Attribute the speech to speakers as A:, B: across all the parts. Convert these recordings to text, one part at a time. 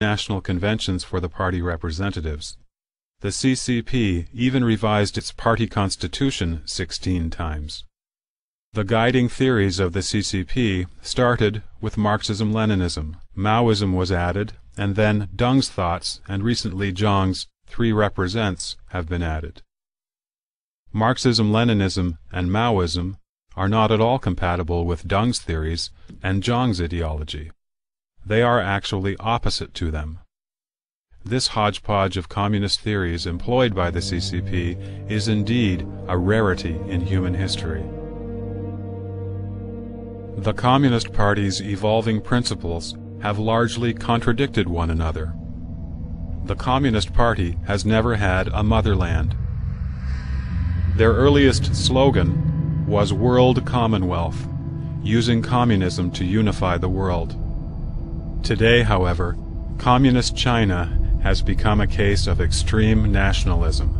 A: national conventions for the party representatives. The CCP even revised its party constitution 16 times. The guiding theories of the CCP started with Marxism-Leninism. Maoism was added, and then Deng's thoughts and recently Zhang's three represents have been added. Marxism-Leninism and Maoism are not at all compatible with Deng's theories and Zhang's ideology. They are actually opposite to them. This hodgepodge of communist theories employed by the CCP is indeed a rarity in human history. The Communist Party's evolving principles have largely contradicted one another. The Communist Party has never had a motherland. Their earliest slogan was World Commonwealth, using communism to unify the world. Today, however, Communist China has become a case of extreme nationalism.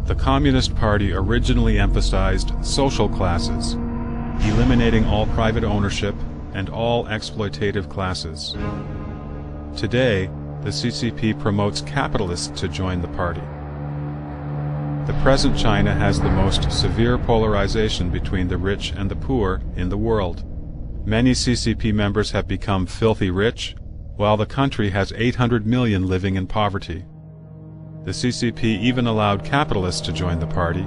A: The Communist Party originally emphasized social classes, eliminating all private ownership and all exploitative classes. Today, the CCP promotes capitalists to join the party. The present China has the most severe polarization between the rich and the poor in the world. Many CCP members have become filthy rich, while the country has 800 million living in poverty. The CCP even allowed capitalists to join the party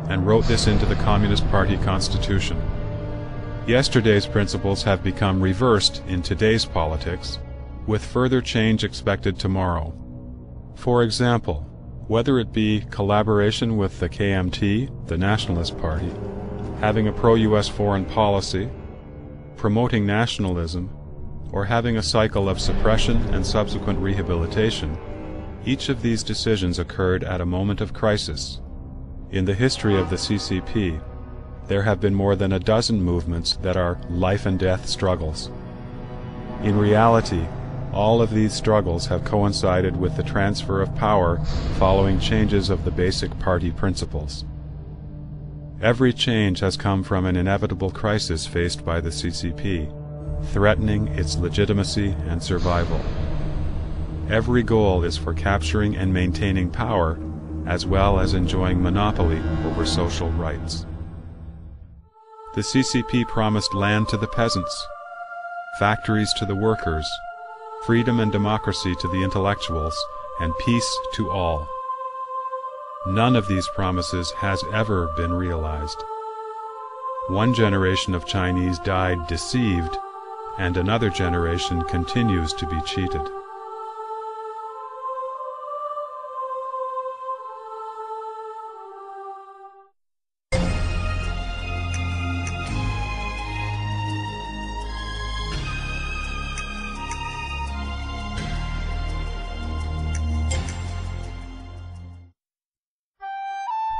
A: and wrote this into the Communist Party constitution. Yesterday's principles have become reversed in today's politics, with further change expected tomorrow. For example, whether it be collaboration with the KMT, the Nationalist Party, having a pro-US foreign policy, promoting nationalism, or having a cycle of suppression and subsequent rehabilitation, each of these decisions occurred at a moment of crisis. In the history of the CCP, there have been more than a dozen movements that are life-and-death struggles. In reality, all of these struggles have coincided with the transfer of power following changes of the basic party principles. Every change has come from an inevitable crisis faced by the CCP, threatening its legitimacy and survival. Every goal is for capturing and maintaining power, as well as enjoying monopoly over social rights. The CCP promised land to the peasants, factories to the workers, freedom and democracy to the intellectuals, and peace to all. None of these promises has ever been realized. One generation of Chinese died deceived, and another generation continues to be cheated.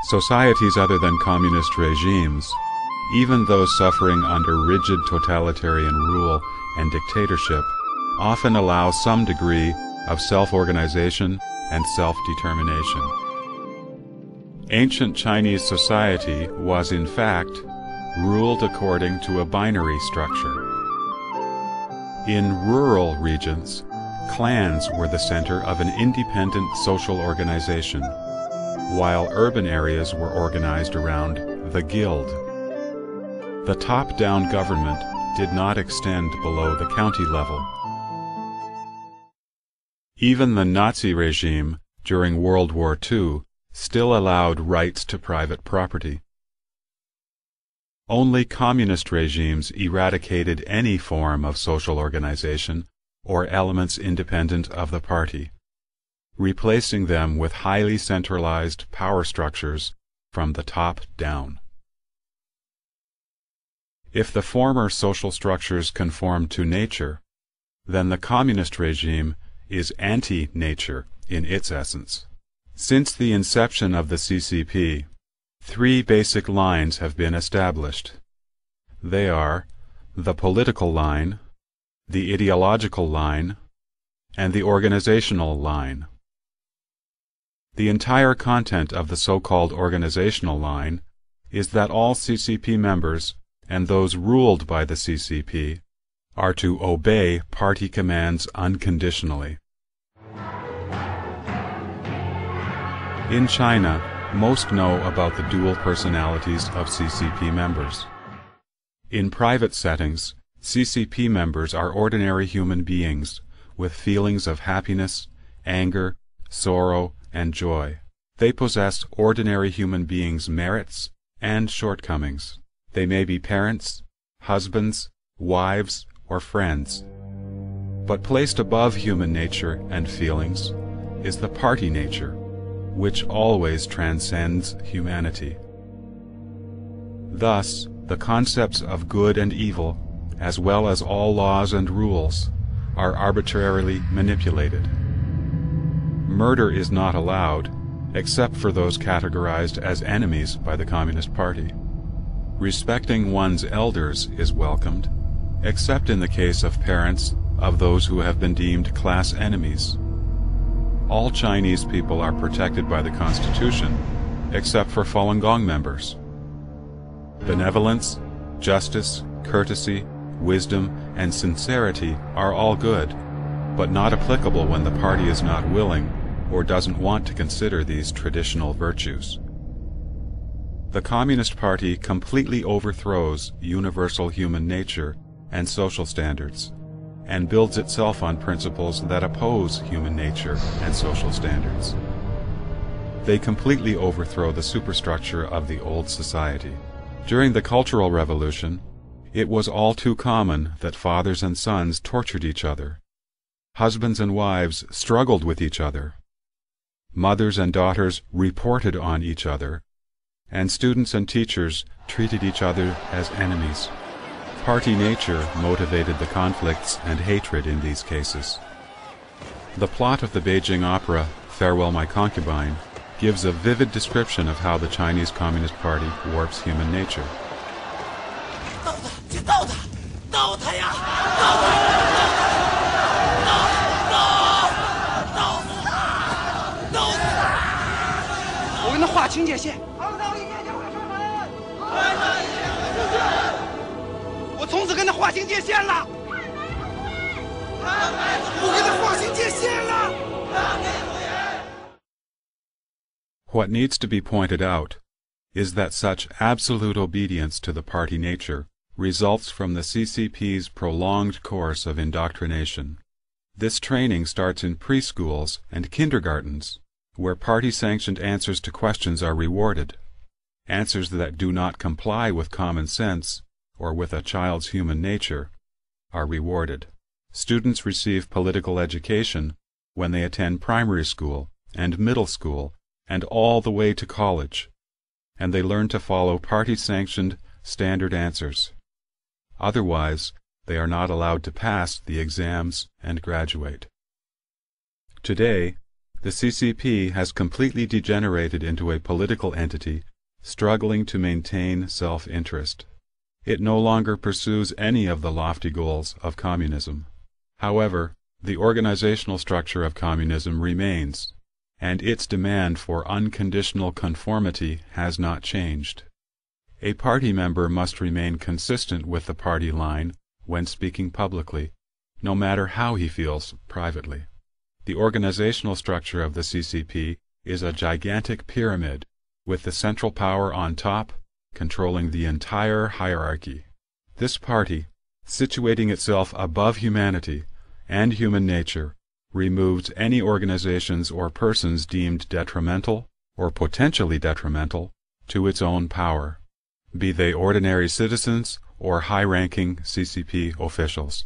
A: Societies other than communist regimes, even those suffering under rigid totalitarian rule and dictatorship, often allow some degree of self-organization and self-determination. Ancient Chinese society was, in fact, ruled according to a binary structure. In rural regions, clans were the center of an independent social organization, while urban areas were organized around the guild. The top-down government did not extend below the county level. Even the Nazi regime during World War II still allowed rights to private property. Only communist regimes eradicated any form of social organization or elements independent of the party, replacing them with highly centralized power structures from the top down. If the former social structures conform to nature, then the communist regime is anti-nature in its essence. Since the inception of the CCP, three basic lines have been established. They are the political line, the ideological line, and the organizational line. The entire content of the so-called organizational line is that all CCP members and those ruled by the CCP are to obey party commands unconditionally. In China, most know about the dual personalities of CCP members. In private settings, CCP members are ordinary human beings with feelings of happiness, anger, sorrow, and joy. They possess ordinary human beings' merits and shortcomings. They may be parents, husbands, wives, or friends. But placed above human nature and feelings is the party nature, which always transcends humanity. Thus, the concepts of good and evil, as well as all laws and rules, are arbitrarily manipulated. Murder is not allowed, except for those categorized as enemies by the Communist Party. Respecting one's elders is welcomed, except in the case of parents of those who have been deemed class enemies. All Chinese people are protected by the Constitution, except for Falun Gong members. Benevolence, justice, courtesy, wisdom, and sincerity are all good, but not applicable when the party is not willing or doesn't want to consider these traditional virtues. The Communist Party completely overthrows universal human nature and social standards, and builds itself on principles that oppose human nature and social standards. They completely overthrow the superstructure of the old society. During the Cultural Revolution, it was all too common that fathers and sons tortured each other. Husbands and wives struggled with each other. Mothers and daughters reported on each other, and students and teachers treated each other as enemies. Party nature motivated the conflicts and hatred in these cases. The plot of the Beijing opera, Farewell My Concubine, gives a vivid description of how the Chinese Communist Party warps human nature. What needs to be pointed out is that such absolute obedience to the party nature results from the CCP's prolonged course of indoctrination. This training starts in preschools and kindergartens, where party-sanctioned answers to questions are rewarded. Answers that do not comply with common sense or with a child's human nature are rewarded. Students receive political education when they attend primary school and middle school and all the way to college, and they learn to follow party-sanctioned standard answers. Otherwise, they are not allowed to pass the exams and graduate. Today, the CCP has completely degenerated into a political entity struggling to maintain self-interest. It no longer pursues any of the lofty goals of communism. However, the organizational structure of communism remains, and its demand for unconditional conformity has not changed. A party member must remain consistent with the party line when speaking publicly, no matter how he feels privately. The organizational structure of the CCP is a gigantic pyramid, with the central power on top controlling the entire hierarchy. This party, situating itself above humanity and human nature, removes any organizations or persons deemed detrimental or potentially detrimental to its own power, be they ordinary citizens or high-ranking CCP officials.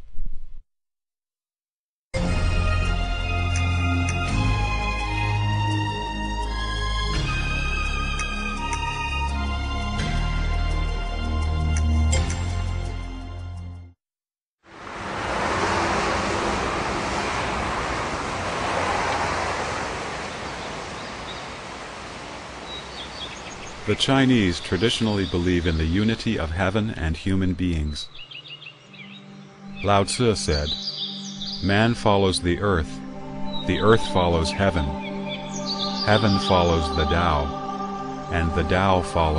A: The Chinese traditionally believe in the unity of heaven and human beings. Lao Tzu said, "Man follows the earth follows heaven, heaven follows the Tao, and the Tao follows